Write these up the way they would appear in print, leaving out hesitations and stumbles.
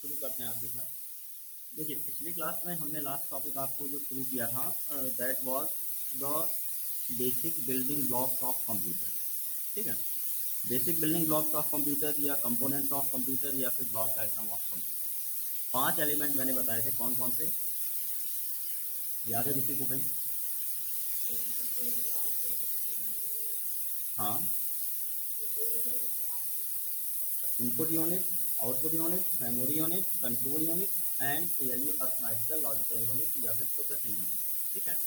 शुरू करते हैं आपके साथ। देखिए पिछली क्लास में हमने लास्ट टॉपिक आपको जो शुरू किया था that was the basic building blocks of computer. ठीक है, basic building blocks of computer या कंपोनेंट्स ऑफ कंप्यूटर या फिर block diagram of computer. 5 element मैंने बताए थे, कौन कौन से याद है किसी को भाई? हाँ, input unit, output unit, memory unit, control unit and ALU arithmetical logical unit या फिर प्रोसेसिंग यूनिट। ठीक है,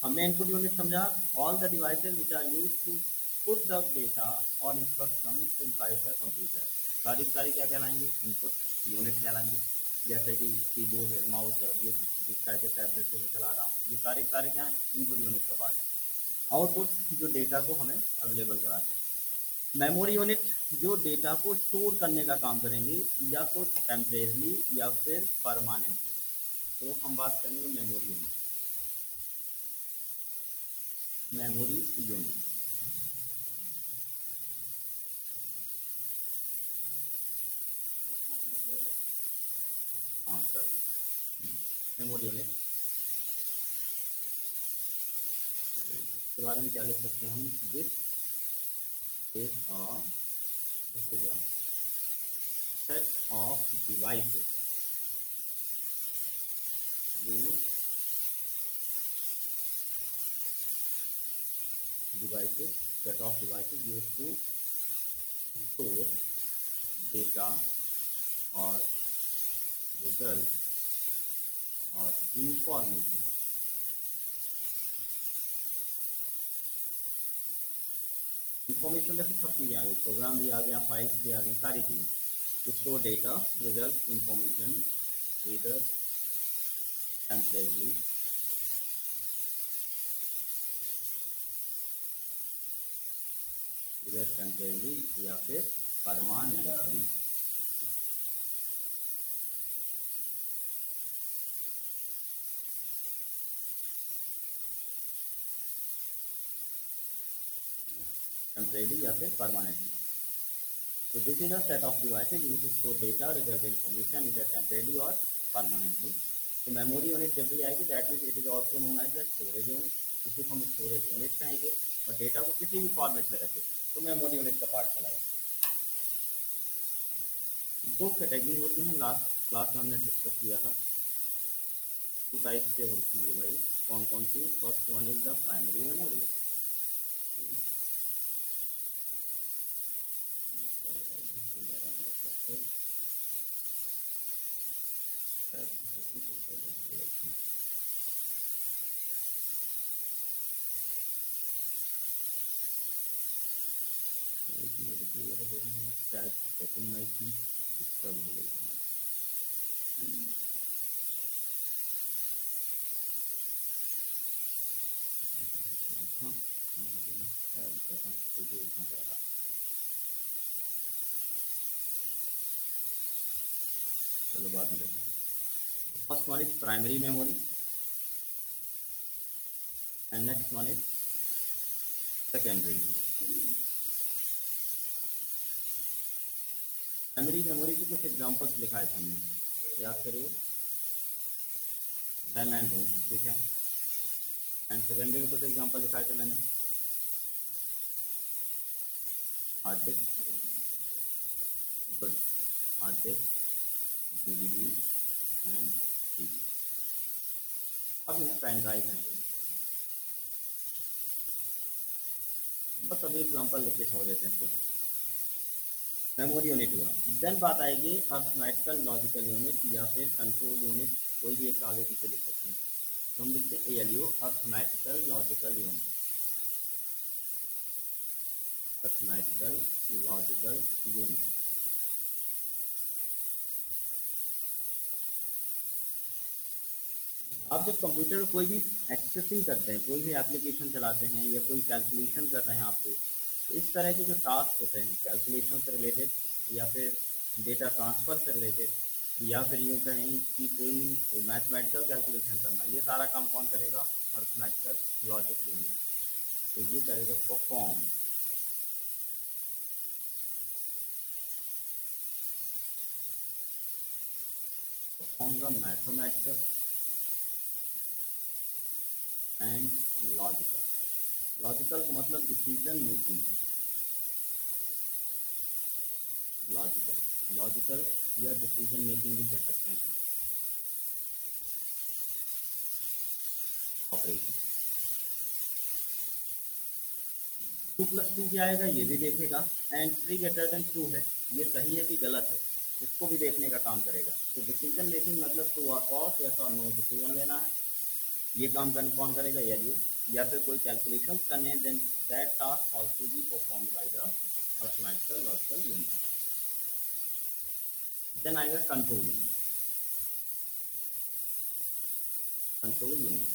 हमने इनपुट यूनिट समझा, all the devices which are used to put the data और इंस्ट्रक्शन इनसाइड द कंप्यूटर। सारी क्या कहलाएंगे? इनपुट यूनिट कहलाएंगे। जैसे कि कीबोर्ड है, माउस है, और ये जिस तरह के टैबलेट जो मैं चला रहा हूँ, ये सारे क्या हैं? इनपुट यूनिट का पार्ट है। आउटपुट जो डेटा को हमें अवेलेबल कराते हैं। मेमोरी यूनिट जो डेटा को स्टोर करने का काम करेंगे, या तो टेम्परेरली या फिर परमानेंटली। तो हम बात करेंगे मेमोरी यूनिट। मेमोरी यूनिट, हाँ सर, मेमोरी यूनिट के बारे में क्या लिख सकते हैं हम? This is a set of devices use devices set of devices use to store data और रिजल्ट और इंफॉर्मेशन। इंफॉर्मेशन जैसे सब चीज़ें आ गई, प्रोग्राम भी आ गया, फाइल्स भी आ गई, सारी चीज़ें। स्टोर डेटा, रिजल्ट, इंफॉर्मेशन, इधर टेम्परेरी, या फिर परमानेंटली। टेम्परेरी या फिर permanently. So this is a set of devices used to store data, result information either temporarily or permanently. तो मेमोरी यूनिट जब भी आएगी, that means it is also known as the storage unit. इसी को हम storage unit कहेंगे, और data को किसी भी फॉर्मेट में रखेंगे तो मेमोरी यूनिट का पार्ट चलाएगा। दो कैटेगरी होती हैं, लास्ट क्लास में हमने डिस्कस किया था। टू टाइप से होंगी भाई, कौन कौन सी? First one is the primary memory. शायद सेटिंग आई थी, डिस्टर्ब हो गई हमारी। चलो बाद में देखते हैं। First one is primary memory and next one is secondary memory. Primary memory के कुछ एग्जांपल्स लिखाए थे हमने, याद करिए। रैम एंड रोम, ठीक है। एंड सेकेंडरी में कुछ एग्जांपल लिखाए थे मैंने, hard disk, good, hard disk, DVD and CD. अब यहाँ पेन ड्राइव है, बस अभी एग्जांपल लिख के छोड़ देते हैं इसको। मेमोरी यूनिट हुआ, देन बात आएगी अर्थमेटिकल लॉजिकल यूनिट या फिर कंट्रोल यूनिट, कोई भी एक आगे पीछे लिख सकते हैं। तो हम लिखते हैं ALU, arithmetical logical unit. Arithmetical logical unit. आप जब कंप्यूटर में कोई भी एक्सेसिंग करते हैं, कोई भी एप्लीकेशन चलाते हैं या कोई कैलकुलेशन कर रहे हैं आप लोग, तो इस तरह के जो टास्क होते हैं कैलकुलेशन से रिलेटेड या फिर डेटा ट्रांसफ़र से रिलेटेड या फिर यूँ कहें कि कोई मैथमेटिकल कैलकुलेशन करना, ये सारा काम कौन करेगा? Arithmetical logic unit. तो ये करेगा perform. on the mathematical and logical. Logical का मतलब डिसीजन मेकिंग, लॉजिकल या डिसीजन मेकिंग भी कह सकते हैं, ऑपरेशन। 2+2 क्या आएगा ये भी देखेगा, एंड 3 <2 है, ये सही है कि गलत है, इसको भी देखने का काम करेगा। तो डिसीजन मेकिंग मतलब ट्रू और फॉल्स, यस और नो डिसीजन लेना है, ये काम कौन करेगा, एलयू, या फिर कोई कैलकुलेशन करने, then that task also be performed by the arithmetical logical unit. Then आएगा control unit, control unit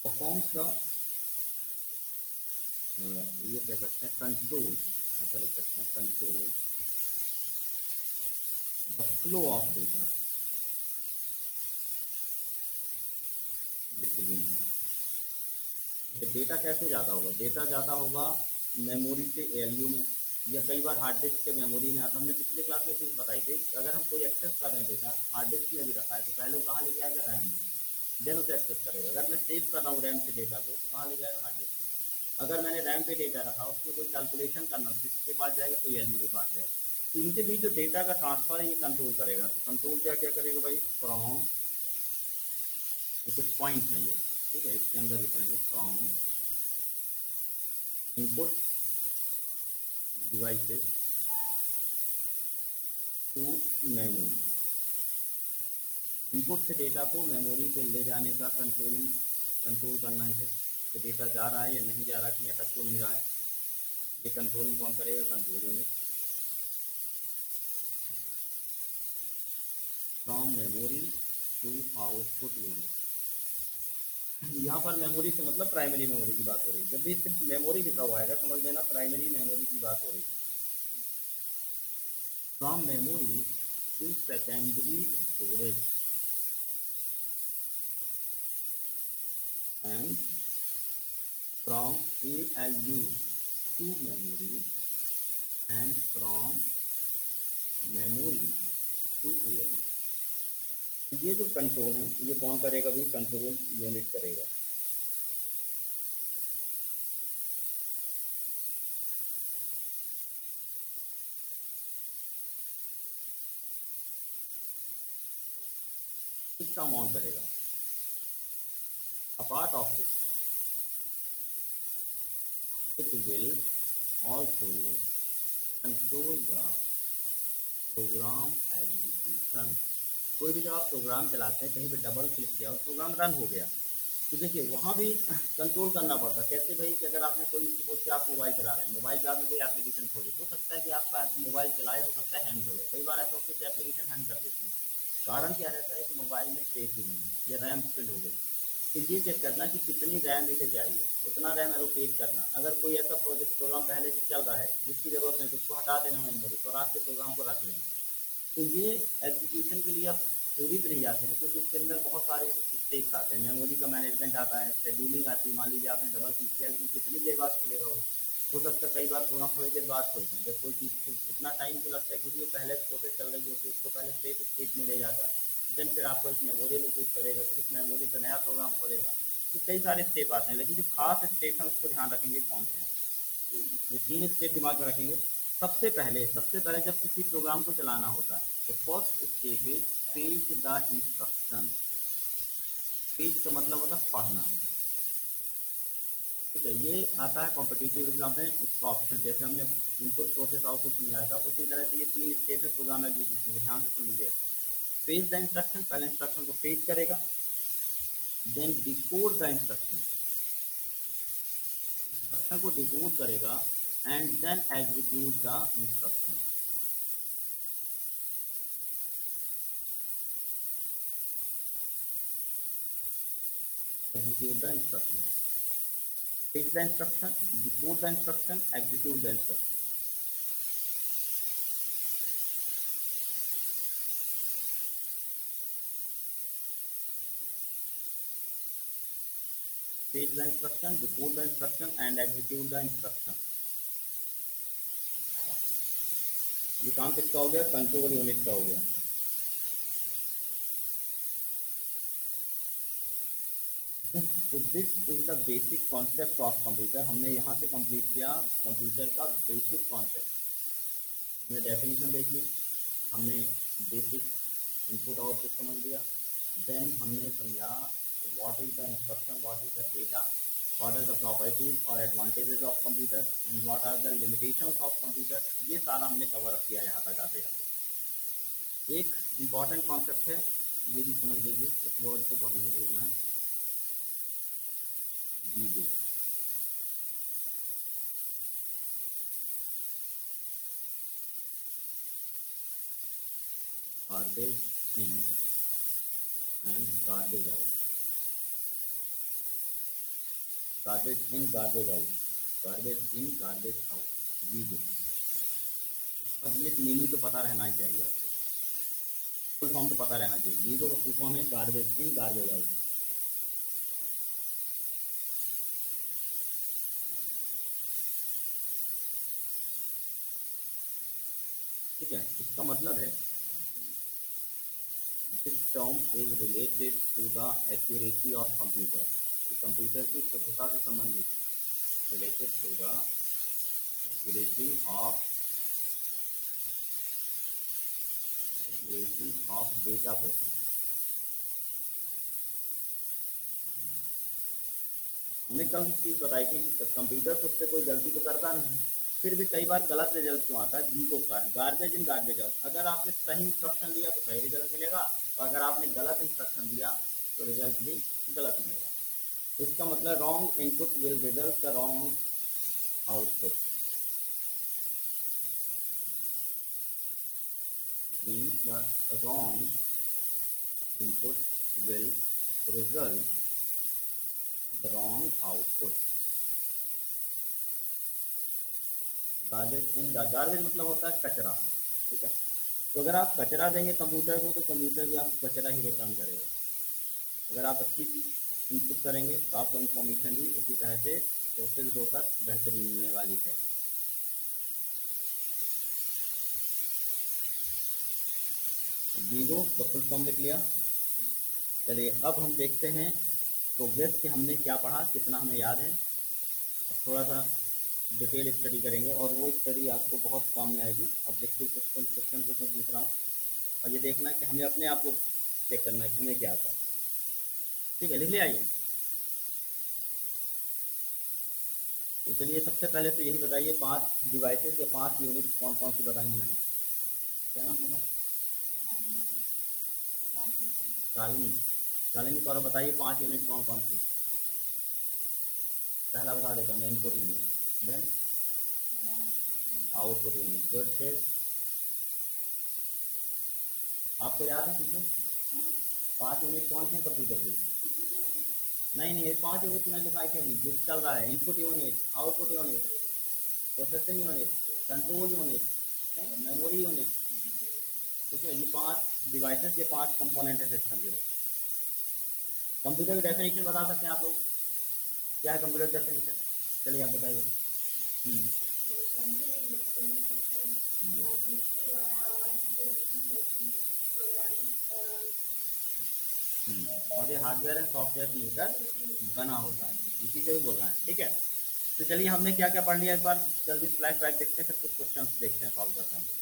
performs the, ये कह सकते हैं कंट्रोल, ऐसा लिख सकते हैं, control the flow of data between. Data कैसे ज़्यादा होगा, डेटा ज़्यादा होगा मेमोरी से एलयू में, या कई बार हार्ड डिस्क के मेमोरी में आता। हमने पिछले क्लास में चीज़ बताई थी, अगर हम कोई एक्सेस कर रहे हैं डेटा हार्ड डिस्क में भी रखा है, तो पहले वो कहाँ लेके आएगा, रैम में, देन उसे एक्सेस करेगा। अगर मैं सेव कर रहा हूँ रैम से डेटा को, तो कहाँ ले जाएगा, हार्ड डिस्क में। अगर मैंने रैम पे डेटा रखा, उसमें कोई कैलकुलेशन करना, किसके पास जाएगा, तो एलयू के पास जाएगा। तो इनके बीच जो डेटा का ट्रांसफर है ये कंट्रोल करेगा। तो कंट्रोल क्या क्या करेगा भाई, फ्रॉम, ये कुछ पॉइंट्स हैं ये, ठीक है, इसके अंदर लिखेंगे from input devices to memory, इनपुट से डेटा को मेमोरी पे ले जाने का कंट्रोल करना है इसे, तो डेटा जा रहा है या नहीं जा रहा, कहीं अटक तो नहीं रहा है, ये कंट्रोलिंग कौन करेगा, control unit. From memory to output unit, यहाँ पर मेमोरी से मतलब प्राइमरी मेमोरी की बात हो रही है। जब भी सिर्फ मेमोरी लिखा हुआ है समझ लेना प्राइमरी मेमोरी की बात हो रही है। From memory to secondary storage and from ALU to memory and from memory to ALU। तो ये जो कंट्रोल है ये कौन करेगा भाई, कंट्रोल यूनिट करेगा। किस काम ऑन करेगा, apart of this it will also control the program execution. कोई भी जब आप प्रोग्राम चलाते हैं, कहीं पे डबल क्लिक किया और प्रोग्राम रन हो गया, तो देखिए वहाँ भी कंट्रोल करना पड़ता है। कैसे भाई, कि अगर आपने कोई सपोज कि आप मोबाइल चला रहे हैं, मोबाइल पे आपने कोई एप्लीकेशन खोली, हो सकता है कि आपका मोबाइल चलाए, हो सकता है हैंग हो जाए। कई बार ऐसा होता है कि एप्लीकेशन हैंग कर देती है, कारण क्या रहता है कि मोबाइल में स्पेस ही नहीं है या रैम फिल हो गई। तो ये चेक करना कि कितनी रैम इसे चाहिए, उतना रैम एलोकेट करना। अगर कोई ऐसा प्रोग्राम पहले से चल रहा है जिसकी ज़रूरत नहीं, तो उसको हटा देना मेमोरी, तो रात के प्रोग्राम को रख लेना। तो ये एग्जीक्यूशन के लिए आप थ्योरी पे नहीं जाते हैं, क्योंकि इसके अंदर बहुत सारे स्टेप्स आते हैं। मेमोरी का मैनेजमेंट आता है, शेड्यूलिंग आती है। मान लीजिए आपने डबल क्लिक किया, लेकिन कितनी देर बाद खुलेगा वो, हो सकता है कई बार प्रोग्राम थोड़ी देर बाद खुलते हैं। जब कोई चीज़ को इतना टाइम क्यों लगता है, क्योंकि वो पहले प्रोसेस चल रही होती है, उसको पहले सेफ स्टेट में ले जाता है, देन फिर आपको एक मेमोरी लोकेट करेगा, फिर उस मेमोरी पर नया प्रोग्राम खोलेगा। तो कई सारे स्टेप आते हैं, लेकिन जो खास स्टेप हैं उसको ध्यान रखेंगे कौन से हैं। ये 3 स्टेप दिमाग में रखेंगे। सबसे पहले जब किसी प्रोग्राम को चलाना होता है, तो first step is page the instruction. Page का मतलब होता है पढ़ना, ठीक है। ये आता है कॉम्पिटिटिव एग्जाम में, इसका ऑप्शन, जैसे हमने इनपुट प्रोसेस आउटपुट समझाया था, उसी तरह से ये 3 स्टेप है प्रोग्राम एग्जीक्यूशन के, ध्यान से सुन लीजिए। पेज द इंस्ट्रक्शन, पहले इंस्ट्रक्शन को पेज करेगा, then decode the instruction, instruction को डिकोड करेगा, and then execute the instruction. Execute the instruction, take the instruction, decode the instruction, execute the instruction. Take the instruction, decode the instruction, and execute the instruction. ये काम किसका हो गया? Control unit का हो गया। तो this is the basic concept of computer. हमने यहाँ से कंप्लीट किया कंप्यूटर का बेसिक कॉन्सेप्ट। हमने डेफिनेशन देख ली, हमने बेसिक इनपुट आउटपुट समझ लिया, देन हमने समझा what is the instruction, what is the data, what are the properties और advantages of computer and what are the limitations of computer. ये सारा हमने कवर अप किया यहाँ तक आते आते। एक इम्पॉर्टेंट कॉन्सेप्ट है, ये भी समझ लीजिए, इस वर्ड को बहुत नहीं बोलना है, ego. Garbage in and garbage out, garbage in garbage out, garbage in garbage out, ego. अब ये मीनिंग तो पता रहना ही चाहिए आपको, फुल फॉर्म तो पता रहना चाहिए। वीगो का फुल फॉर्म है गार्बेज इन गार्बेज आउट। ठीक है, इसका मतलब है this term is related to the accuracy of computer. ये कंप्यूटर की शुद्धता से संबंधित है, related to the accuracy of data processing. हमने कल एक चीज़ बताई थी कि कंप्यूटर खुद से कोई गलती तो करता नहीं, फिर भी कई बार गलत रिजल्ट क्यों आता है? वीगो का है, गार्बेज इन गार्बेज आउट। अगर आपने सही इंस्ट्रक्शन दिया तो सही रिजल्ट मिलेगा, और अगर आपने गलत इंस्ट्रक्शन दिया तो रिजल्ट भी गलत मिलेगा। इसका मतलब wrong input will result the wrong output, means the wrong input will result the wrong output. Garbage in garbage मतलब होता है कचरा। ठीक है, तो अगर आप कचरा देंगे कंप्यूटर को तो कंप्यूटर भी आपको कचरा ही रिटर्न करेगा। अगर आप अच्छी चीज़ इनपुट करेंगे तो आपको इन्फॉर्मेशन भी उसी तरह से प्रोसेस होकर बेहतरीन मिलने वाली है। वीगो का फुल फॉर्म लिख लिया। चलिए अब हम देखते हैं प्रोग्रेस के हमने क्या पढ़ा, कितना हमें याद है। अब थोड़ा सा डिटेल स्टडी करेंगे और वो स्टडी आपको बहुत काम में आएगी। ऑब्जेक्टिव क्वेश्चन को पूछ रहा हूँ और ये देखना कि हमें अपने आप को चेक करना है कि हमें क्या आता है। ठीक है, लिख लिया ये। तो चलिए सबसे पहले तो यही बताइए 5 डिवाइसेस या 5 यूनिट कौन कौन सी बताई हैं मैंने? क्या नाम तुम्हारा? शालिनी। शालिनी द्वारा बताइए 5 यूनिट कौन कौन सी? पहला बता देता हूँ मैं, input unit, then output unit. Good, फिर आपको याद है पीछे 5 यूनिट कौन से हैं कंप्यूटर की? नहीं नहीं, ये 5 यूनिट में लिखा है जो चल रहा है, input unit, output unit, processing unit, control unit, memory unit. ठीक है, ये 5 डिवाइसेस, ये 5 कंपोनेंट है सिस्टम के। कंप्यूटर की डेफिनेशन बता सकते हैं आप लोग? क्या है कंप्यूटर डेफिनेशन? चलिए आप बताइए। हम्म, और ये हार्डवेयर एंड सॉफ्टवेयर मिलकर बना होता है, इसी से बोल रहा है। ठीक है, तो चलिए हमने क्या क्या पढ़ लिया एक बार जल्दी फ्लैश बैक देखते हैं, फिर कुछ क्वेश्चन देखते हैं, सॉल्व करते हैं हम लोग।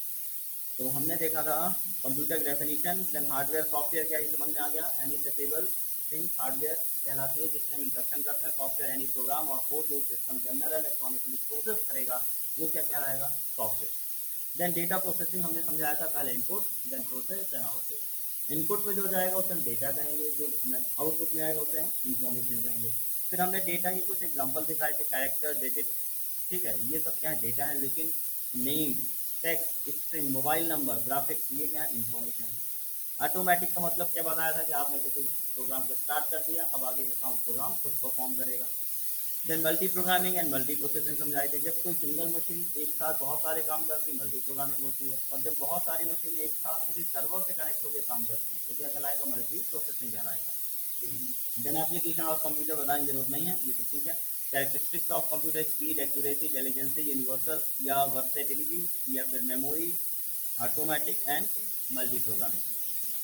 तो हमने देखा था computer definition, then hardware software क्या ये समझ में आ गया। एनी सेसेबल थिंग हार्डवेयर कहलाती है जिससे हम इंस्ट्रक्शन करते हैं, सॉफ्टवेयर एनी प्रोग्राम और कोड जो सिस्टम के अंदर इलेक्ट्रॉनिकली प्रोसेस करेगा वो क्या कहलाएगा? सॉफ्टवेयर। देन डेटा प्रोसेसिंग हमने समझाया था, पहले input then process then output. Input में जो जाएगा उसे हम डेटा कहेंगे, जो आउटपुट में आएगा उसे हम इंफॉर्मेशन कहेंगे। फिर हमने डेटा के कुछ एग्जांपल दिखाए थे, कैरेक्टर, डिजिट। ठीक है, ये सब क्या है? डेटा है। लेकिन name, text, string, mobile number, graphics, ये क्या है? इंफॉर्मेशन है। ऑटोमेटिक का मतलब क्या बताया था कि आपने किसी प्रोग्राम को स्टार्ट कर दिया, अब आगे का प्रोग्राम खुद परफॉर्म करेगा। Then multi programming and multi processing समझाए थे। जब कोई सिंगल मशीन एक साथ बहुत सारे काम करती है मल्टी प्रोग्रामिंग होती है, और जब बहुत सारी मशीनें एक साथ किसी सर्वर से कनेक्ट होकर काम करती हैं तो क्या कहलाएगा? मल्टी प्रोसेसिंग कहलाएगा। देन एप्लीकेशन ऑफ कंप्यूटर बताने की जरूरत नहीं है, ये तो ठीक है। Characteristics of computer: speed, accuracy, intelligency, universal या वर्सेटिलिटी, या फिर memory, automatic and multi programming.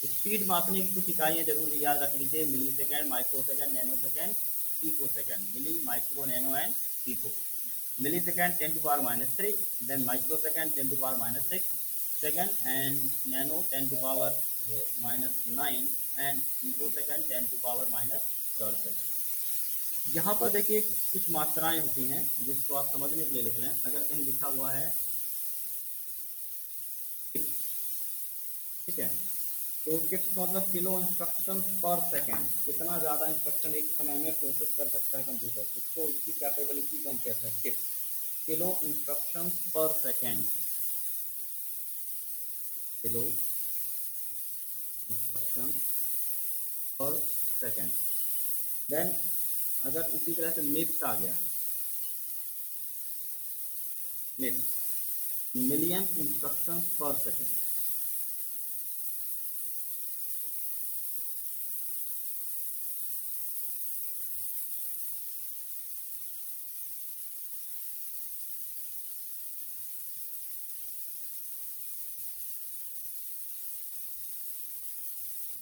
Speed मापने की कुछ इकाइयाँ जरूर याद रख लीजिए, millisecond, microsecond, nanosecond, picosecond. Milli, micro, nano and pico. Millisecond 10⁻³ then microsecond 10⁻6 second and nano 10⁻⁻9 and picosecond 10⁻⁻3 second। यहाँ पर देखिए कुछ मात्राएं होती हैं जिसको आप समझने के लिए लिख लें। अगर कहीं लिखा हुआ है, ठीक है, तो किप्स मतलब किलो इंस्ट्रक्शन पर सेकेंड, कितना ज़्यादा इंस्ट्रक्शन एक समय में प्रोसेस कर सकता है कंप्यूटर, इसको, इसकी कैपेबिलिटी को हम कहते हैं किप्स, किलो इंस्ट्रक्शन पर सेकेंड, किलो इंस्ट्रक्शन पर सेकेंड। देन अगर इसी तरह से मिप्स आ गया, मिप्स मिलियन इंस्ट्रक्शन पर सेकेंड।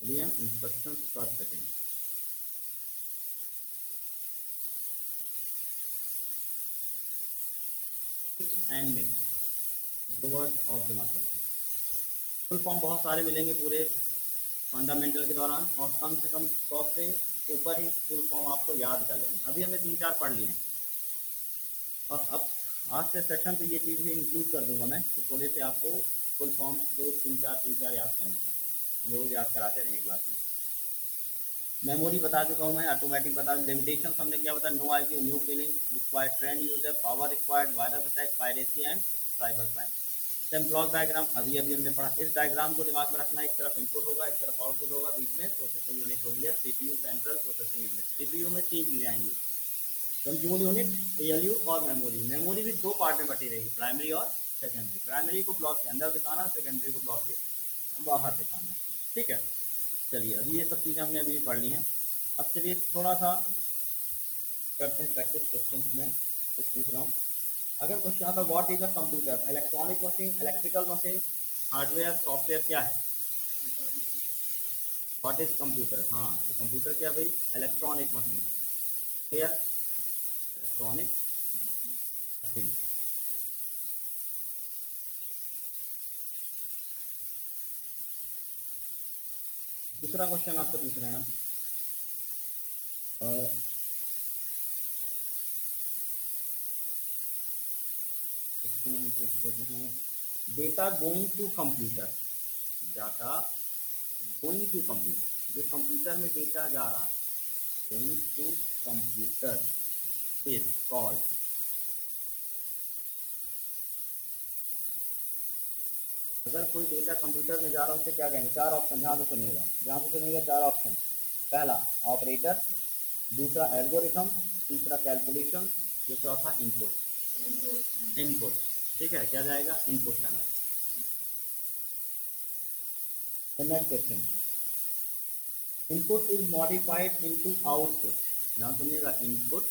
मिलियन इंस्ट्रक्शन पर सेकेंड। एंड मिप्स, दो वर्ड और दिमाग में रखें। फुल फॉर्म बहुत सारे मिलेंगे पूरे फंडामेंटल के दौरान, और कम से कम 100 से ऊपर ही फुल फॉर्म आपको याद कर लेंगे। अभी हमने 3-4 पढ़ लिए हैं, और अब आज से सेशन पे ये चीज़ भी इंक्लूड कर दूंगा मैं कि थोड़े से आपको फुल फॉर्म रोज 3-4 याद करना है। हम रोज याद कराते रहेंगे क्लास में। मेमोरी बता चुका हूँ मैं, ऑटोमेटिक बता, लिमिटेशन हमने क्या बताया, no IQ, new feeling, required trained user, power required, virus attack, piracy and cyber crime. Then block diagram अभी अभी हमने पढ़ा। इस डायग्राम को दिमाग में रखना, एक तरफ इनपुट होगा, एक तरफ आउटपुट होगा, बीच में प्रोसेसिंग यूनिट होगी या CPU, central processing unit. CPU में 3 चीजें आएंगी, कंट्रोल यूनिट, एएलयू और मेमोरी। मेमोरी भी 2 पार्ट में बटी रहेगी, प्राइमरी और सेकेंडरी। प्राइमरी को ब्लॉक के अंदर दिखाना, सेकेंडरी को ब्लॉक के बाहर दिखाना, ठीक है। चलिए अभी ये सब चीज़ें हमने अभी पढ़ ली हैं। अब चलिए थोड़ा सा करते हैं प्रैक्टिस क्वेश्चन में। कुछ पूछ रहा हूँ, अगर क्वेश्चन आता है what is a computer, electronic machine, electrical machine, hardware, software, क्या है? व्हाट इज कंप्यूटर, हाँ तो कंप्यूटर क्या भाई, electronic machine, clear, electronic machine. दूसरा क्वेश्चन आपसे पूछ रहे हैं, हम पूछ लेते हैं, data going to computer, data going to computer, जो कंप्यूटर में डेटा जा रहा है, going to computer is called, अगर कोई डेटा कंप्यूटर में जा रहा है उसे क्या कहेंगे? 4 ऑप्शन, ध्यान से सुनिएगा 4 ऑप्शन। पहला ऑपरेटर, दूसरा एल्गोरिथम, तीसरा कैलकुलेशन, ये चौथा इनपुट। इनपुट, ठीक है, क्या जाएगा? इनपुट कहलाएगा। Next question, input is modified into output, ध्यान सुनिएगा, input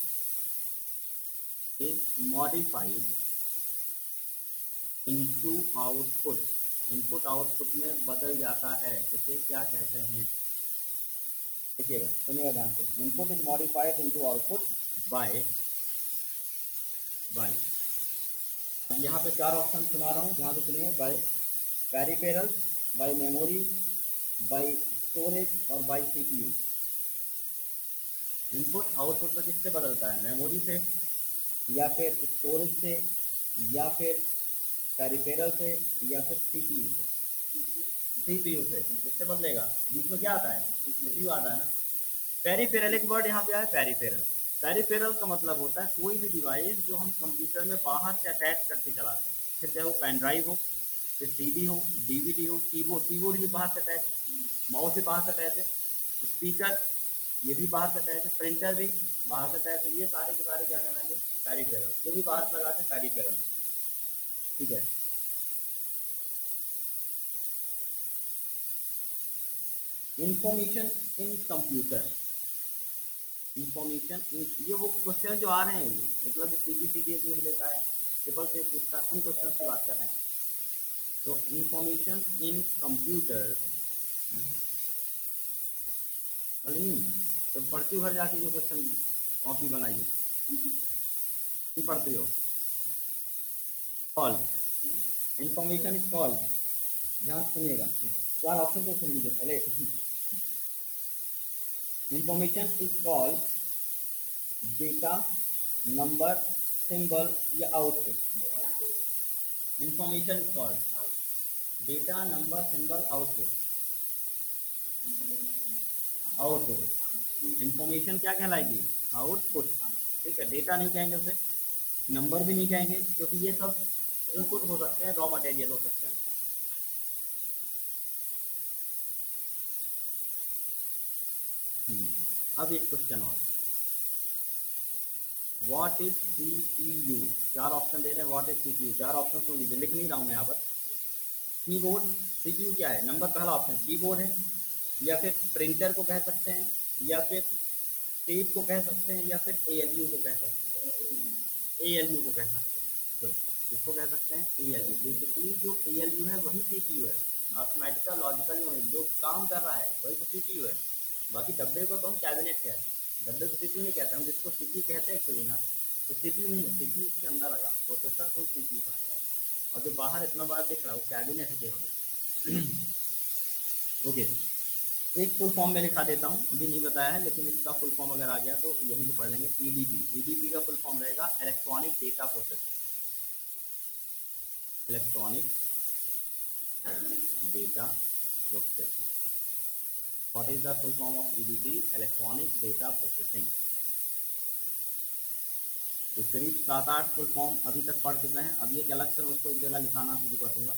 is modified into output, input output में बदल जाता है, इसे क्या कहते हैं? देखिएगा, सुनिएगा ध्यान से, input is modified into output by by, अब यहाँ पे 4 ऑप्शन सुना रहा हूँ, ध्यान से सुनिए, by peripherals, by memory, by storage और बाय सीपीयू। इनपुट आउटपुट में किससे बदलता है? मेमोरी से, या फिर स्टोरेज से, या फिर पेरिफेरल से, या फिर सीपीयू से। सीपीयू से किससे बदलेगा? बीच में क्या आता है? सीपीयू आता है ना। पेरिफेरल, एक वर्ड यहाँ पे आया पेरिफेरल। पेरिफेरल का मतलब होता है कोई भी डिवाइस जो हम कंप्यूटर में बाहर से अटैच करके चलाते हैं, फिर चाहे वो पेन ड्राइव हो, फिर सीडी हो, डीवीडी हो, कीबोर्ड, कीबोर्ड भी बाहर से अटैच है, माउस भी बाहर से अटैच है, स्पीकर ये भी बाहर से अटैच है, प्रिंटर भी बाहर से अटैच है, ये सारे के सारे क्या कहलाएंगे? पेरिफेरल, जो भी बाहर से लगाते हैं पेरिफेरल, ठीक है। इंफॉर्मेशन इन कंप्यूटर, इंफॉर्मेशन, ये वो क्वेश्चन जो आ रहे हैं, मतलब सीपीसीटी पूछ लेता है, ट्रिपल से पूछता है, उन क्वेश्चन की बात कर रहे हैं। तो इंफॉर्मेशन इन कंप्यूटर, नहीं तो पढ़ती हो घर जाके जो क्वेश्चन कॉपी बनाई हो, नहीं पढ़ती हो? कॉल, इंफॉर्मेशन इज कॉल, ध्यान से सुनिएगा, चार ऑप्शन तो सुन लीजिए पहले। Information is called data, number, symbol या output. Information is called data, number, symbol, output. Output, information क्या कहलाएगी? आउटपुट। ठीक है, डेटा नहीं कहेंगे उसे, नंबर भी नहीं कहेंगे, क्योंकि ये सब इनपुट हो सकते हैं, रॉ मटेरियल हो सकते हैं। अब एक क्वेश्चन और, व्हाट इज सीपीयू? चार ऑप्शन दे रहे हैं, व्हाट इज सीपीयू, चार ऑप्शन सुन लीजिए, लिख नहीं रहा हूं मैं यहाँ पर। कीबोर्ड, सीपीयू क्या है? नंबर पहला ऑप्शन कीबोर्ड है, या फिर प्रिंटर को कह सकते हैं, या फिर टेप को कह सकते हैं, या फिर एएलयू को कह सकते हैं। एएलयू को कह सकते हैं, गुड। किसको कह सकते हैं? एएलयू। बेसिकली जो एएलयू है वही सीपीयू है, अर्थमेटिकल लॉजिकल यूनिट, जो काम कर रहा है वही तो सीपीयू है। बाकी डब्बे को तो हम कैबिनेट कहते हैं, डब्बे को सीपीयू नहीं कहते हम, जिसको सीपीयू कहते हैं एक्चुअली ना, वो सीपीयू नहीं है, सीपीयू उसके अंदर आएगा, प्रोसेसर को सीपीयू कहा जाएगा। और जो बाहर इतना बार दिख रहा है वो कैबिनेट है केवल। ओके, एक फुल फॉर्म में लिखा देता हूँ, अभी नहीं बताया है, लेकिन इसका फुल फॉर्म अगर आ गया तो यहीं से पढ़ लेंगे। ईडीपी, ईडीपी का फुल फॉर्म रहेगा electronic data process, electronic data processing. What is the full form of EDP? Electronic data processing. ये करीब 7-8 फुल फॉर्म अभी तक पढ़ चुके हैं, अब ये अलग से उसको एक जगह लिखाना शुरू कर दूंगा।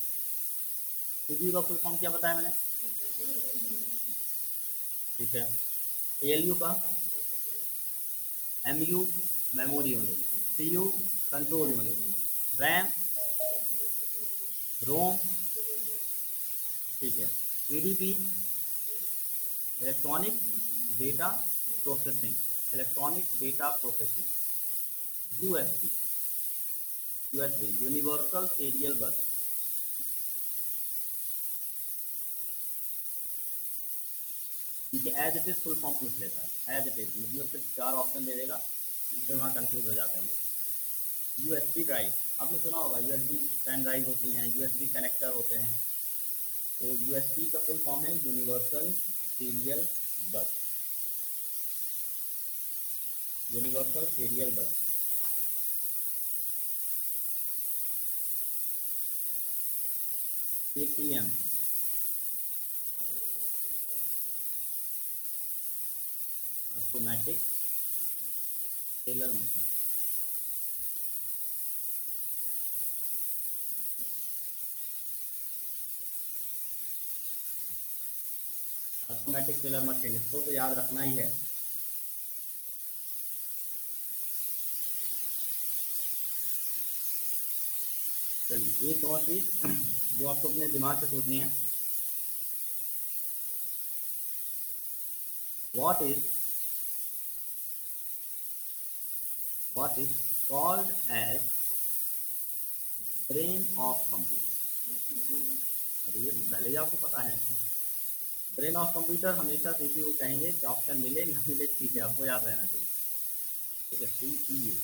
सीपीयू का फुल फॉर्म क्या बताया मैंने? ठीक है, एएलयू का MU memory unit, CU control unit, RAM ROM, ठीक है। EDP electronic data processing, electronic data processing. USB, USB universal serial bus. ठीक है, as it is full form पूछ लेता है, एज इट इज मतलब सिर्फ 4 ऑप्शन दे देगा, तो वहाँ कंफ्यूज हो जाते हैं लोग। यूएसबी ड्राइव, आपने सुना होगा, यूएसबी पेन ड्राइव होती हैं, यूएसबी कनेक्टर होते हैं, तो यूएसबी का फुल फॉर्म है यूनिवर्सल सीरियल बस, यूनिवर्सल सीरियल बस। ATM, automatic teller machine. Automatic teller machine, इसको तो याद रखना ही है। चलिए एक और चीज जो आपको अपने दिमाग से सोचनी है, what is called as brain of computer. अरे ये तो पहले ही आपको पता है, ब्रेन ऑफ कंप्यूटर हमेशा सीपीयू कहेंगे, ऑप्शन मिले ना मिले ठीक है, आपको याद रहना चाहिए। ठीक है, सीपीयू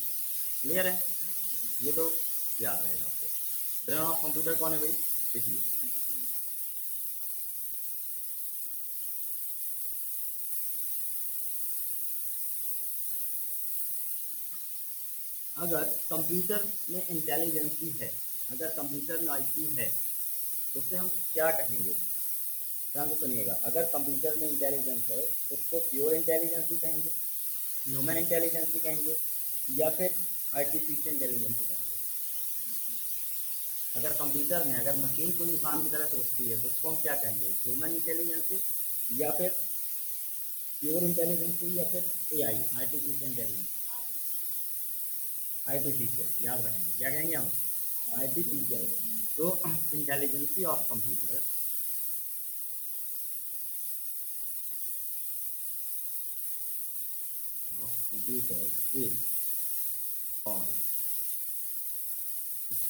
क्लियर है, ये तो याद रहेगा आपको। ब्रेन ऑफ कंप्यूटर कौन है भाई? सीपीयू। अगर कंप्यूटर में इंटेलिजेंसी है, अगर कंप्यूटर में आईक्यू है, तो उसे हम क्या कहेंगे? ध्यान से सुनिएगा, अगर कंप्यूटर में इंटेलिजेंस है तो उसको प्योर इंटेलिजेंसी कहेंगे, ह्यूमन इंटेलिजेंसी कहेंगे, या फिर आर्टिफिशियल इंटेलिजेंसी कहेंगे। अगर कंप्यूटर में, अगर मशीन कोई इंसान की तरह सोचती है तो उसको हम क्या कहेंगे? ह्यूमन इंटेलिजेंसी, या फिर प्योर इंटेलिजेंसी, या फिर एआई, आर्टिफिशियल इंटेलिजेंसी। आर्टिफिशियल याद रखेंगे, क्या कहेंगे हम? आर्टिफिशियल। तो intelligency of computer, is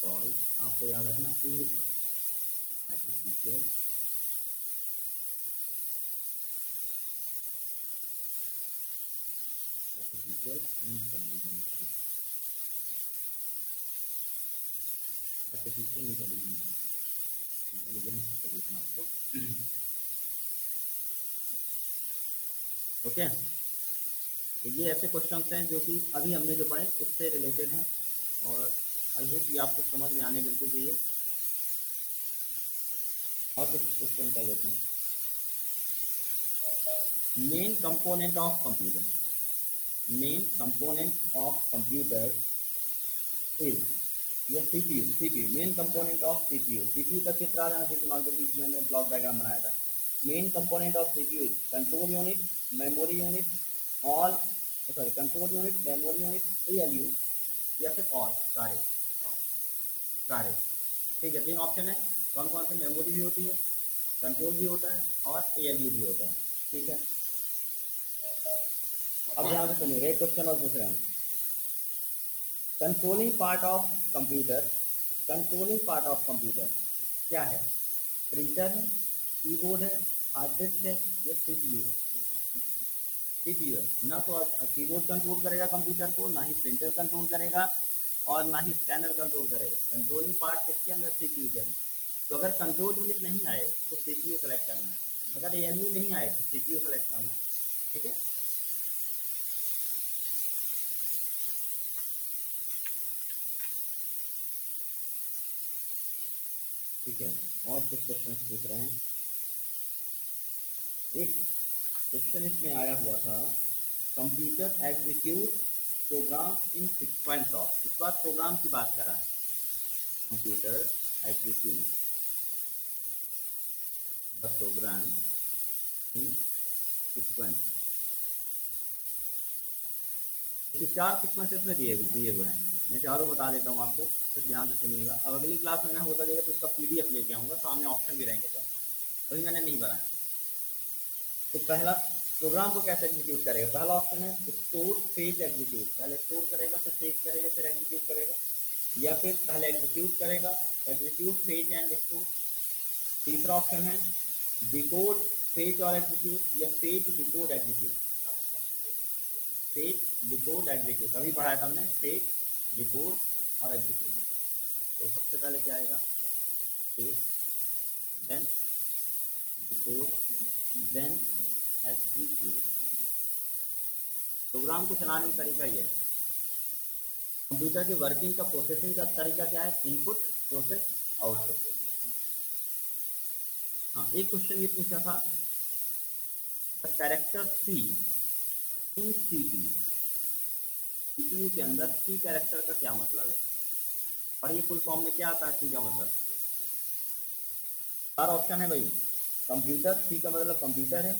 called, आपको याद रखना ए, artificial artificial intelligence, artificial intelligence, intelligence का लिखना आपको। ओके, तो ये ऐसे क्वेश्चंस हैं जो कि अभी हमने जो पढ़े उससे रिलेटेड हैं, और आई होप ये आपको समझ में आने बिल्कुल चाहिए। और कुछ क्वेश्चन कर लेते हैं। Main component of computer, main component of computer is, ये CPU, CPU main component of CPU, CPU का चित्र आ जाना चाहिए दिमाग के बीच में, हमने ब्लॉक डायग्राम बनाया था। Main component of CPU is control unit, memory unit, all sorry control unit, memory unit, ALU, या फिर ऑल, सारे सारे। ठीक है, तीन ऑप्शन है। कौन कौन से? मेमोरी भी होती है, कंट्रोल भी होता है, और एएलयू भी होता है। ठीक है, अब ध्यान से सुनिए, एक क्वेश्चन और पूछ रहे हैं। Controlling part of computer, controlling part of computer क्या है? प्रिंटर है, कीबोर्ड है, हार्ड डिस्क है, या सीपीयू है? सीपीयू है ना, तो कीबोर्ड कंट्रोल करेगा कंप्यूटर को, ना ही प्रिंटर कंट्रोल करेगा, और ना ही स्कैनर कंट्रोल करेगा। कंट्रोलिंग पार्ट किसके अंदर? सीपीयू के अंदर। तो अगर कंट्रोल यूनिट नहीं आए तो सीपीयू सेलेक्ट करना है, अगर एएलयू नहीं आए तो सीपीयू सेलेक्ट करना है। ठीक है, ठीक है। और कुछ क्वेश्चन पूछ रहे हैं। एक क्वेश्चन इसमें आया हुआ था, computer execute program in sequence of, इस बार प्रोग्राम की बात कर रहा है। Computer execute the program in sequence, चार सीक्वेंसेस में दिए हुए हैं। मैं चारों बता देता हूँ आपको, फिर ध्यान से सुनिएगा। अब अगली क्लास में मैं होता जाएगा तो उसका पीडीएफ लेके आऊँगा, सामने ऑप्शन भी रहेंगे चार, वही मैंने नहीं बनाया। तो पहला प्रोग्राम को कैसे एग्जीक्यूट करेगा? पहला ऑप्शन है स्टोर फेच एग्जीक्यूट, पहले स्टोर करेगा, फिर फेच करेगा, फिर एग्जीक्यूट करेगा, या फिर पहले एग्जीक्यूट करेगा, एग्जीक्यूट फेच एंड स्टोर। तीसरा ऑप्शन है डिकोड फेच और एग्जीक्यूट, या fetch decode execute, fetch decode execute, अभी पढ़ाया था हमने, फेच डिकोड और एग्जीक्यूट। तो सबसे पहले क्या आएगा? Fetch, then decode, then execute. Program को चलाने का तरीका ये है। कंप्यूटर की वर्किंग का, प्रोसेसिंग का तरीका क्या है? Input, process, output. हाँ, एक क्वेश्चन ये पूछा था, the character C in CPU, CPU के अंदर सी कैरेक्टर का क्या मतलब है? और ये फुल फॉर्म में क्या आता है सी का मतलब? चार ऑप्शन है भाई। कंप्यूटर, सी का मतलब कंप्यूटर है,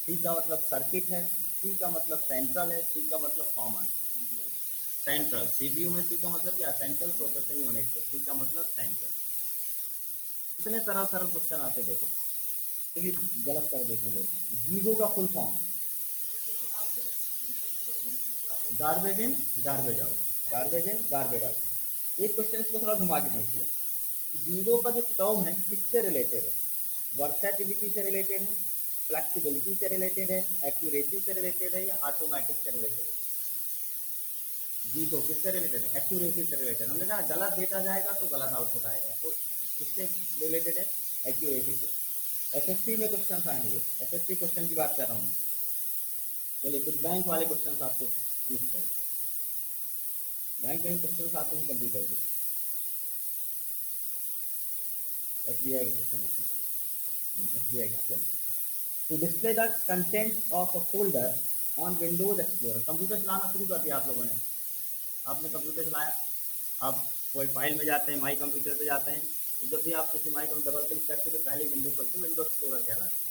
सी का मतलब सर्किट है, सी का मतलब सेंट्रल है, सी का मतलब कॉमन है। सेंट्रल, सीपीयू में सी का मतलब क्या? सेंट्रल प्रोसेसिंग यूनिट, तो सी का मतलब सेंट्रल। कितने सरल सरल क्वेश्चन आते देखो, लेकिन गलत कर देते लोग। जीरो का full form, garbage in garbage out, garbage in garbage out. एक क्वेश्चन इसको थोड़ा घुमा के देख लिया, जीरो का जो टर्म है किससे रिलेटेड है? वर्सेटिलिटी से रिलेटेड है, फ्लेक्सिबिलिटी से रिलेटेड है, एक्यूरेसी से रिलेटेड है, या ऑटोमेटिक से रिलेटेड है? जीरो किससे रिलेटेड है? एक्यूरेसी से रिलेटेड। हमने कहा गलत डेटा जाएगा तो गलत आउटपुट आएगा, तो किससे रिलेटेड है? एक्यूरेसी से। एसएससी में क्वेश्चन आएंगे, एसएससी क्वेश्चन की बात कर रहा हूँ मैं। चलिए कुछ बैंक वाले क्वेश्चन आपको पूछते हैं। बैंक में क्वेश्चन आते हैं कंप्यूटर के, एसबीआई के क्वेश्चन एसबीआई का। चलिए, to display the content of a folder on Windows Explorer, computer चलाना शुरू कर दिया आप लोगों ने, आपने कंप्यूटर चलाया, आप कोई फाइल में जाते हैं, माई कंप्यूटर पे जाते हैं, तो जब भी आप किसी माई को डबल क्लिक करते हैं तो पहले विंडो खोलते हैं, विंडो एक्सप्लोरर कहलाती है।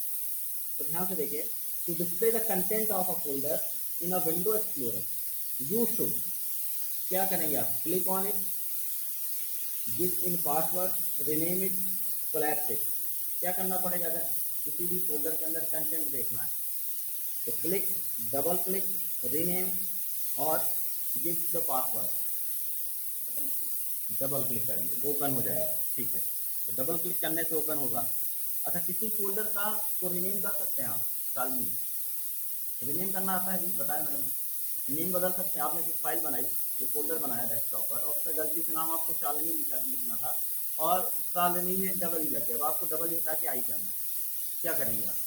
तो ध्यान से देखिए, to display the content of a folder in a window explorer, you should, क्या करेंगे आप? Click on it, give in password, rename it, collapse it. क्या करना पड़ेगा अगर किसी भी फोल्डर के अंदर कंटेंट देखना है? तो क्लिक, डबल क्लिक, रीनेम, और give the password, double click करेंगे तो ओपन हो जाएगा। ठीक है, तो डबल क्लिक करने से ओपन होगा। अच्छा, किसी फोल्डर का को रीनेम कर सकते हैं आप, शालिनी रीनेम करना आता है जी, बताया मैडम ने। नेम बदल सकते हैं, आपने कुछ फाइल बनाई, ये फोल्डर बनाया डेस्कटॉप पर, और उसका गलती से नाम आपको शालिनी लिखना था और शालिनी में डबल ही लग गया, अब आपको डबल ही हटा के आई करना है, क्या करेंगे आप,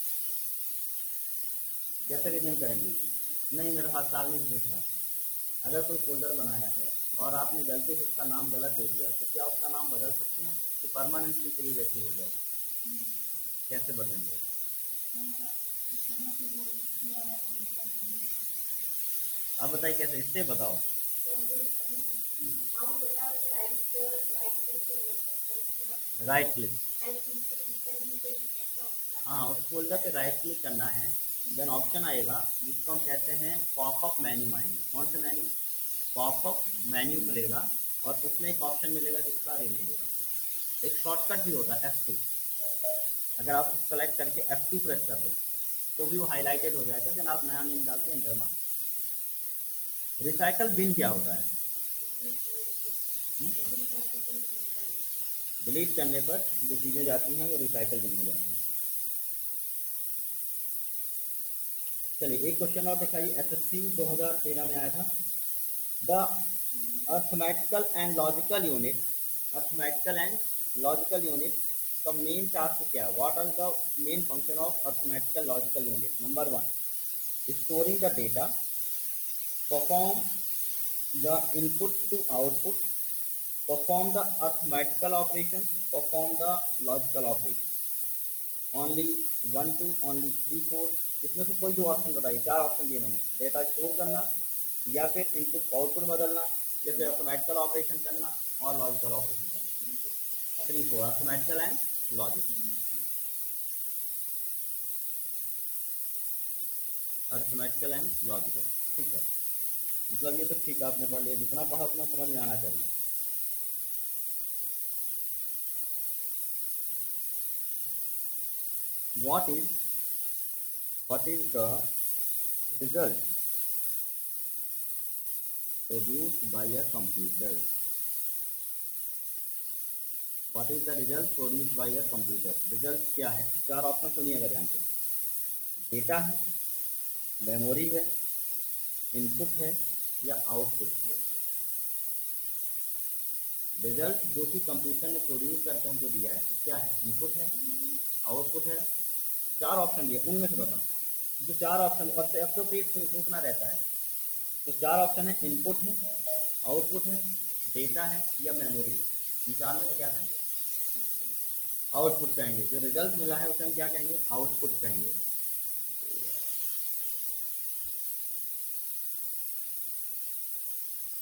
कैसे रीनेम करेंगे? नहीं, मेरे पास शालिनी से पूछ रहा हूँ। अगर कोई फोल्डर बनाया है और आपने गलती से उसका नाम गलत दे दिया, तो क्या उसका नाम बदल सकते हैं कि परमानेंटली के लिए वैसे हो गया वो? कैसे बदलेंगे? अब बताइए कैसे, स्टेप बताओ। राइट क्लिक, हाँ उस फोल्डर पे राइट क्लिक करना है, देन ऑप्शन आएगा जिसको हम कहते हैं पॉपअप मेन्यू आएंगे। कौन सा मेन्यू? पॉपअप मेन्यू खुलेगा और उसमें एक ऑप्शन मिलेगा जिसका रीनेम होगा। एक शॉर्टकट भी होता है F2, अगर आप सेलेक्ट करके F2 प्रेस कर दें तो भी वो हाईलाइटेड हो जाएगा, देन आप नया नेम डाल के एंटर मार दें। रिसाइकल बिन क्या होता है? डिलीट करने पर जो चीज़ें जाती हैं वो रिसाइकल बिन में जाती हैं। चलिए एक क्वेश्चन और दिखाइए, SSC 2013 में आया था। The arithmetical and logical unit, arithmetical and logical unit का मेन टास्क क्या है? What are the main function of arithmetical logical unit? Number 1, storing the data, perform the input to output, perform the arithmetical operation, perform the logical operation. Only 1 2, only 3 4, इसमें से कोई दो option बताइए। चार option दिए मैंने, डेटा स्टोर करना, या फिर इनपुट को आउटपुट बदलना, या फिर ऑटोमेटिकल ऑपरेशन करना और लॉजिकल ऑपरेशन करना। 3 4, automatically and logical, arithmetical and logical. ठीक है, मतलब ये तो ठीक है, आपने पढ़ लिया, जितना पढ़ा उतना समझ में आना चाहिए। what is what is the result produced by a computer? What is the result produced by a computer? Result क्या है? चार ऑप्शन सुनिएगा ध्यान से। डेटा है, मेमोरी है, इनपुट है, या आउटपुट है। रिजल्ट जो कि कंप्यूटर ने प्रोड्यूस करके हमको दिया है, क्या है? इनपुट है, आउटपुट है, चार ऑप्शन दिए, उनमें से बताओ। जो चार ऑप्शन, और अब तो पेज सोचना रहता है, तो चार ऑप्शन है, इनपुट है, आउटपुट है, डेटा है, या मेमोरी है। इन चार में से क्या कहेंगे? आउटपुट कहेंगे। जो रिजल्ट मिला है उसे हम क्या कहेंगे? आउटपुट कहेंगे।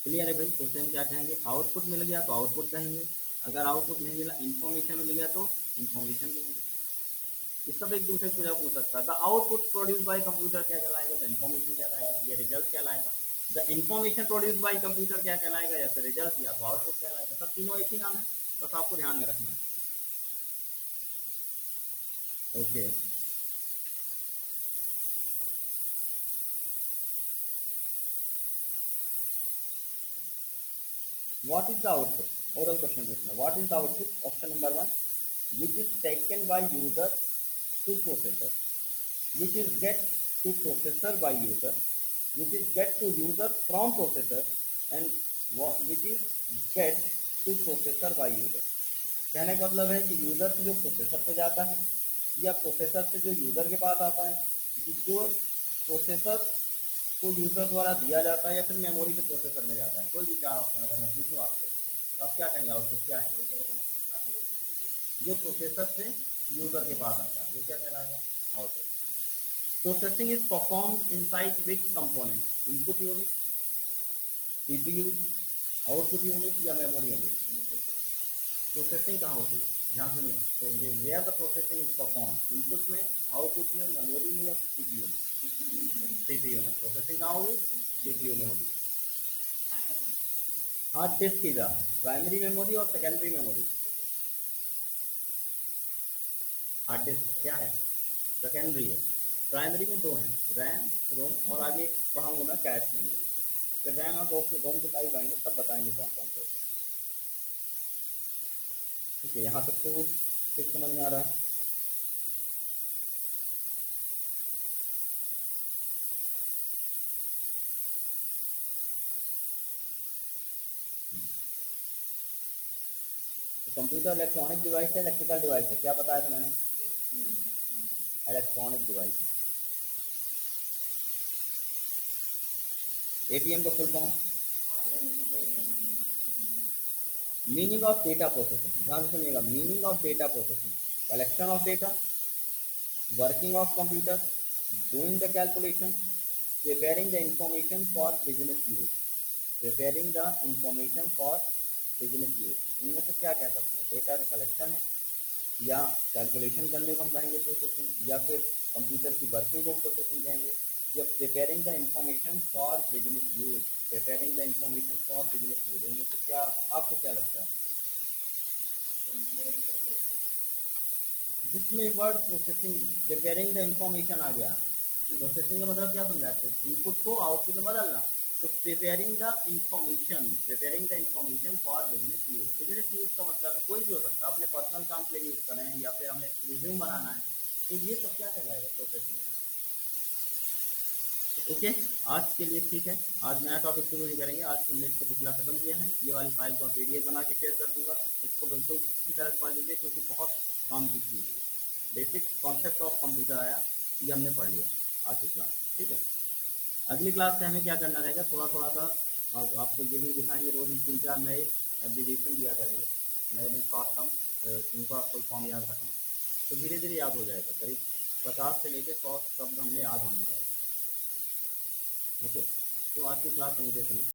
क्लियर है भाई? तो उसे हम क्या कहेंगे? आउटपुट मिल गया तो आउटपुट कहेंगे, अगर आउटपुट नहीं मिला, इन्फॉर्मेशन मिल गया तो इन्फॉर्मेशन कहेंगे। ये सब एक दूसरे को पूछ सकता है। The output produce by computer क्या कहलाएगा? तो इन्फॉर्मेशन कहलाएगा। ये रिजल्ट कहलाएगा। The information produce by computer क्या कहलाएगा? या फिर रिजल्ट, या तो आउटपुट कहलाएगा। सब तीनों एक ही नाम है, बस आपको ध्यान में रखना है। Okay, what is the output? Oral question पूछना, what is the output? Option number 1, which is taken by user to processor, which is get to processor by user, which is get to user from processor, and which is get to processor by user। कहने का मतलब है कि user से जो processor पे जाता है, या प्रोसेसर से जो यूजर के पास आता है, जो प्रोसेसर को यूजर द्वारा दिया जाता है, या फिर मेमोरी से प्रोसेसर में जाता है। कोई भी चार ऑप्शन अगर मैं पूछूं आपसे, तो आप क्या कहेंगे? आउटपुट क्या है? जो प्रोसेसर से यूजर के पास आता है वो क्या कहलाएगा? Output. Processing is perform inside which component? Input unit, CPU, output unit, या मेमोरी यूनिट? प्रोसेसिंग कहाँ होती है? ध्यान सुनिए, तो where the processing is perform, input में, आउटपुट में, मेमोरी में, या फिर सीपीयू में? सीपीयू में। प्रोसेसिंग कहाँ होगी? सीपीयू में होगी। हार्ड डिस्क की जा प्राइमरी मेमोरी और सेकेंडरी मेमोरी? हार्ड डिस्क क्या है? सेकेंडरी है। प्राइमरी में दो हैं, रैम, रोम, और आगे पढ़ाऊंगा मैं कैश मेमोरी। फिर रैम और रोम के टाइप आएंगे, तब बताएंगे कौन कौन से होते हैं। ठीक है, यहाँ तक तो ठीक समझ में आ रहा है। तो कंप्यूटर इलेक्ट्रॉनिक डिवाइस है, इलेक्ट्रिकल डिवाइस है, क्या बताया था मैंने? इलेक्ट्रॉनिक डिवाइस है। एटीएम का full form, meaning of data processing, ध्यान से सुनिएगा, meaning of data processing, collection of data, working of computer, doing the calculation, preparing the information for business use, preparing the information for business use। इनमें से क्या कह सकते हैं? Data का कलेक्शन है, या कैलकुलेशन करने को हम कहेंगे प्रोसेसिंग, या फिर कंप्यूटर की वर्किंग को प्रोसेसिंग कहेंगे, या preparing the information for business use, preparing the information for business use. इनमें से क्या आपको क्या लगता है? जिसमें word processing, preparing the information आ गया, प्रोसेसिंग का मतलब क्या समझाते हैं? इनपुट को आउटपुट में बदलना। तो preparing the information, preparing the information for business use. Business use का मतलब कोई भी हो सकता है, अपने पर्सनल काम के लिए यूज कर रहे हैं, या फिर हमें रिज्यूम बनाना है, तो ये सब क्या कहलाएगा? प्रोसेसिंग कहलाएगा। तो ओके, आज के लिए ठीक है, आज नया टॉपिक शुरू नहीं करेंगे। आज तुमने इसको पिछला खत्म किया है, ये वाली फाइल को पीडीएफ बना के शेयर कर दूंगा, इसको बिल्कुल अच्छी तरह पढ़ लीजिए, क्योंकि बहुत काम की चीज़ है। बेसिक कॉन्सेप्ट ऑफ कंप्यूटर आया, ये हमने पढ़ लिया आज की क्लास में, ठीक है। अगली क्लास से हमें क्या करना रहेगा, थोड़ा थोड़ा सा आपको ये भी दिखाएंगे, रोज 3-4 नए एब्रीविएशन दिया करेंगे, नए नए शॉर्ट टर्म, जिनको आप फुल फॉर्म याद रखें, तो धीरे धीरे याद हो जाएगा। करीब 50 से लेकर 100 शब्द हमें याद होने जाएगा। ओके, तो आज की क्लास यहीं पे फिनिश।